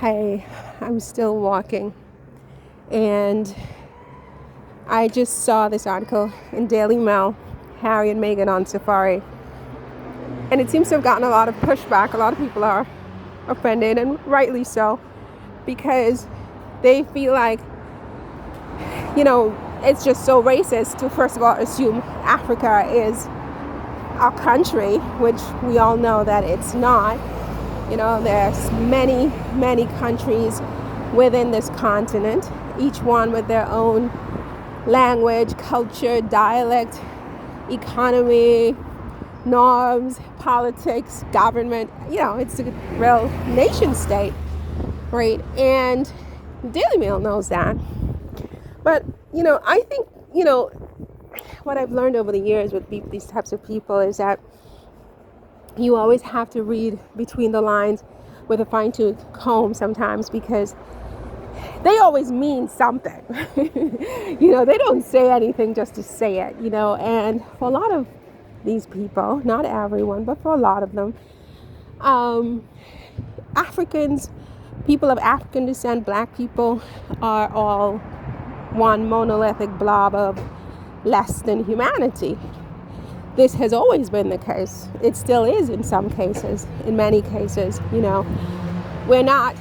Hey, I'm still walking, and I just saw this article in Daily Mail, Harry and Meghan on safari, and it seems to have gotten a lot of pushback. A lot of people are offended, and rightly so, because they feel like, it's just so racist to, first of all, assume Africa is a country, which we all know that it's not. There's many, many countries within this continent, each one with their own language, culture, dialect, economy, norms, politics, government. It's a real nation state, right? And Daily Mail knows that. But, I think, what I've learned over the years with these types of people is that you always have to read between the lines with a fine-tooth comb sometimes, because they always mean something. They don't say anything just to say it, and for a lot of these people, not everyone, but for a lot of them, Africans, people of African descent, black people, are all one monolithic blob of less than humanity. This has always been the case. It still is in some cases, in many cases. We're not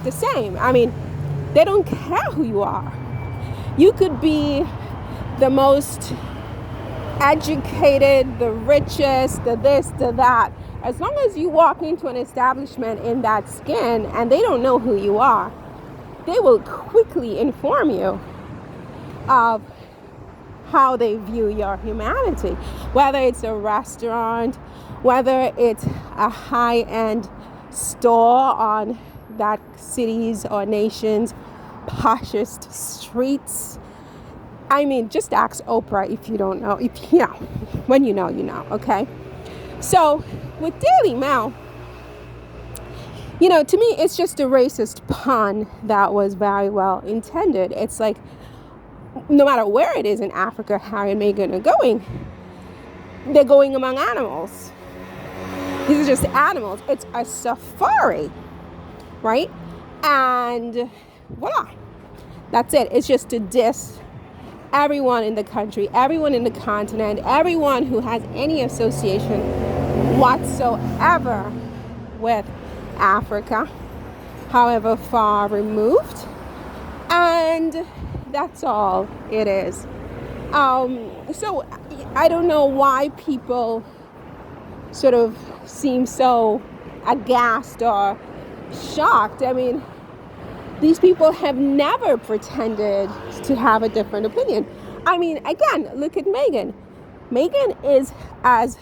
the same. They don't care who you are. You could be the most educated, the richest, the this, the that. As long as you walk into an establishment in that skin and they don't know who you are, they will quickly inform you of how they view your humanity, whether it's a restaurant, whether it's a high-end store on that city's or nation's poshest streets. Just ask Oprah if you don't know. When you know, okay? So with Daily Mail, to me, it's just a racist pun that was very well intended. It's like, no matter where it is in Africa, Harry and Meghan are going, they're going among animals. These are just animals. It's a safari, right? And voila, that's it. It's just to diss everyone in the country, everyone in the continent, everyone who has any association whatsoever with Africa, however far removed. And that's all it is. So I don't know why people sort of seem so aghast or shocked. These people have never pretended to have a different opinion. Again, look at Meghan. Meghan is as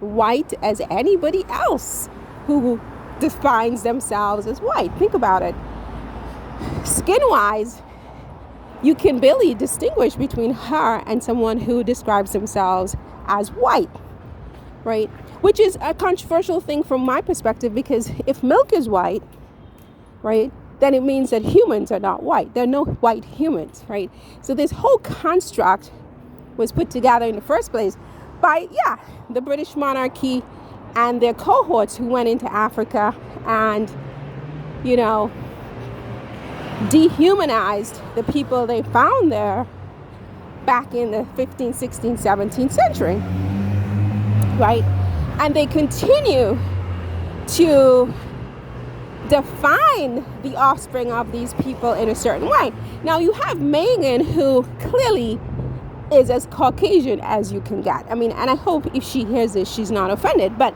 white as anybody else who defines themselves as white. Think about it. Skin-wise, you can barely distinguish between her and someone who describes themselves as white, right? Which is a controversial thing from my perspective, because if milk is white, right, then it means that humans are not white. There are no white humans, right? So this whole construct was put together in the first place by, the British monarchy and their cohorts who went into Africa and, dehumanized the people they found there back in the 15th, 16th, 17th century, right? And they continue to define the offspring of these people in a certain way. Now you have Meghan, who clearly is as Caucasian as you can get. And I hope if she hears this, she's not offended. But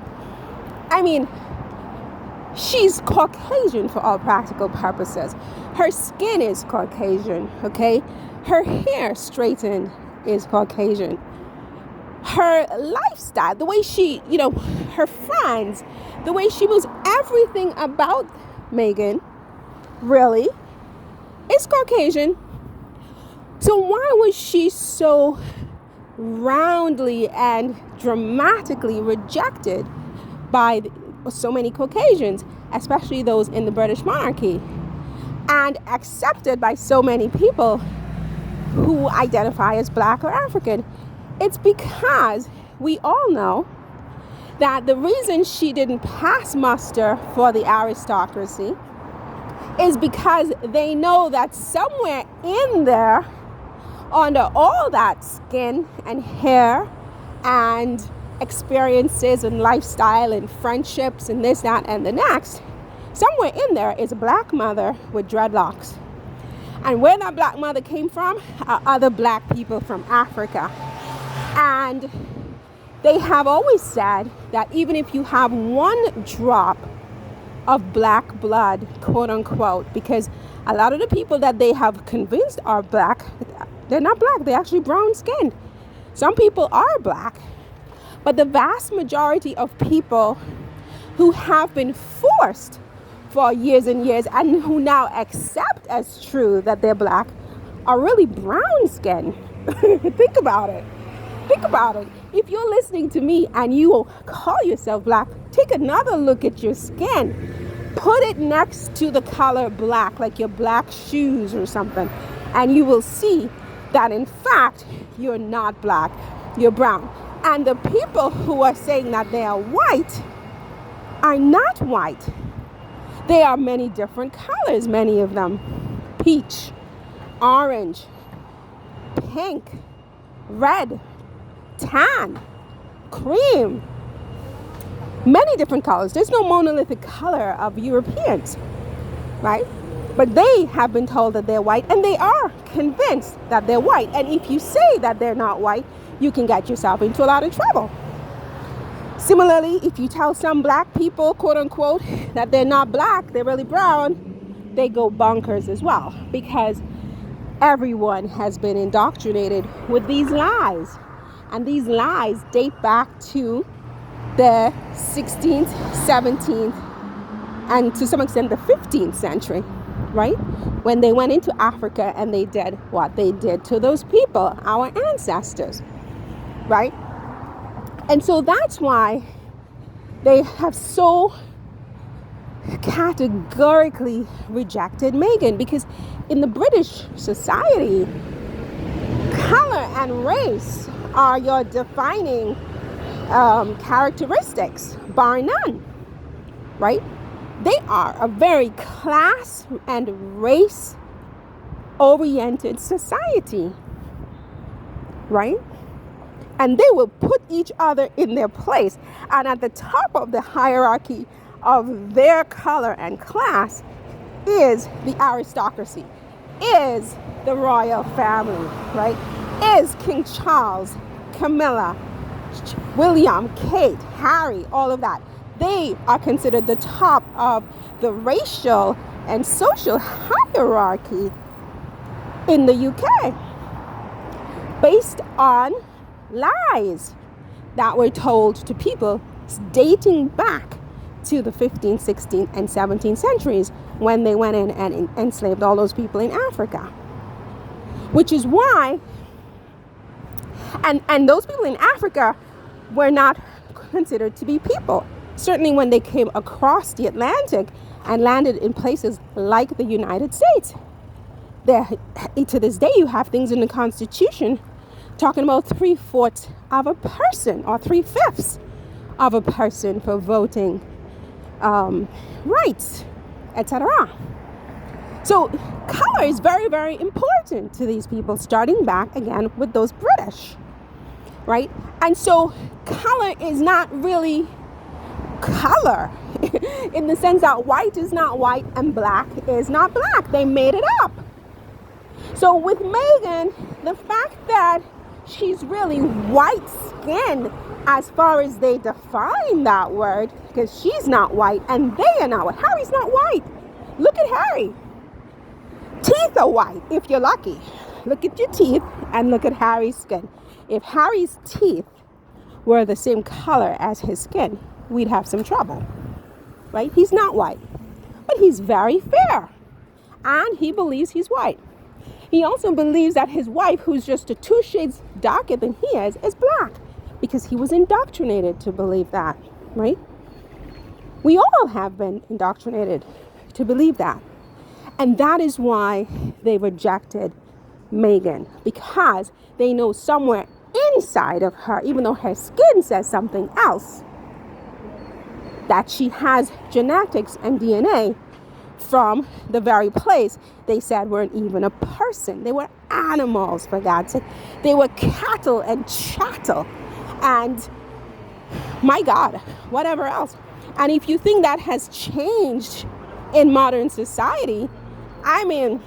she's Caucasian for all practical purposes. Her skin is Caucasian, okay? Her hair straightened is Caucasian. Her lifestyle, the way she, her friends, the way she moves, everything about Meghan really is Caucasian. So why was she so roundly and dramatically rejected by so many Caucasians, especially those in the British monarchy, and accepted by so many people who identify as black or African? It's because we all know that the reason she didn't pass muster for the aristocracy is because they know that somewhere in there, under all that skin and hair and experiences and lifestyle and friendships and this, that, and the next, somewhere in there is a black mother with dreadlocks. And where that black mother came from are other black people from Africa. And they have always said that even if you have one drop of black blood, quote unquote, because a lot of the people that they have convinced are black, they're not black, they're actually brown skinned. Some people are black, but the vast majority of people who have been forced for years and years and who now accept as true that they're black are really brown skinned. Think about it. Think about it. If you're listening to me and you call yourself black, take another look at your skin. Put it next to the color black, like your black shoes or something, and you will see that in fact you're not black, you're brown. And the people who are saying that they are white are not white. They are many different colors, many of them. Peach, orange, pink, red, tan, cream, many different colors. There's no monolithic color of Europeans, right? But they have been told that they're white, and they are convinced that they're white. And if you say that they're not white, you can get yourself into a lot of trouble. Similarly, if you tell some black people, quote unquote, that they're not black, they're really brown, they go bonkers as well, because everyone has been indoctrinated with these lies. And these lies date back to the 16th, 17th, and to some extent the 15th century, right? When they went into Africa and they did what they did to those people, our ancestors, right? And so that's why they have so categorically rejected Meghan, because in the British society, color and race are your defining characteristics, bar none, right? They are a very class and race oriented society, right? And they will put each other in their place. And at the top of the hierarchy of their color and class is the aristocracy, is the royal family, right? Is King Charles, Camilla, William, Kate, Harry, all of that. They are considered the top of the racial and social hierarchy in the UK, based on lies that were told to people dating back to the 15th, 16th, and 17th centuries, when they went in and enslaved all those people in Africa. Which is why, and those people in Africa were not considered to be people. Certainly when they came across the Atlantic and landed in places like the United States. There, to this day, you have things in the Constitution talking about 3/4 of a person or 3/5 of a person for voting rights, etc. So color is very, very important to these people, starting back again with those British, right? And so color is not really color in the sense that white is not white and black is not black. They made it up. So with Meghan, the fact that she's really white skinned as far as they define that word, because she's not white and they are not white. Harry's not white. Look at Harry. Teeth are white if you're lucky. Look at your teeth and look at Harry's skin. If Harry's teeth were the same color as his skin, we'd have some trouble, right? He's not white, but he's very fair, and he believes he's white. He also believes that his wife, who's just 2 shades darker than he is black, because he was indoctrinated to believe that, right? We all have been indoctrinated to believe that. And that is why they rejected Meghan, because they know somewhere inside of her, even though her skin says something else, that she has genetics and DNA from the very place they said weren't even a person. They were animals, for God's sake. They were cattle and chattel. And my God, whatever else. And if you think that has changed in modern society, I mean,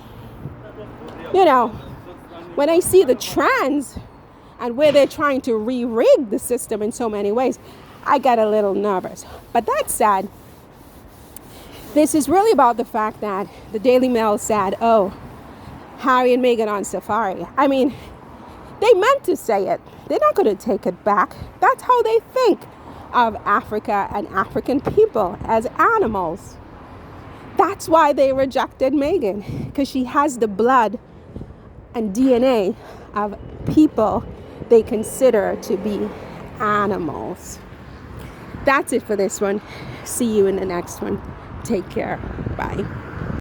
when I see the trends and where they're trying to re-rig the system in so many ways, I get a little nervous. But that said, this is really about the fact that the Daily Mail said, oh, Harry and Meghan on safari. I mean, they meant to say it. They're not going to take it back. That's how they think of Africa and African people, as animals. That's why they rejected Meghan, because she has the blood and DNA of people they consider to be animals. That's it for this one. See you in the next one. Take care. Bye.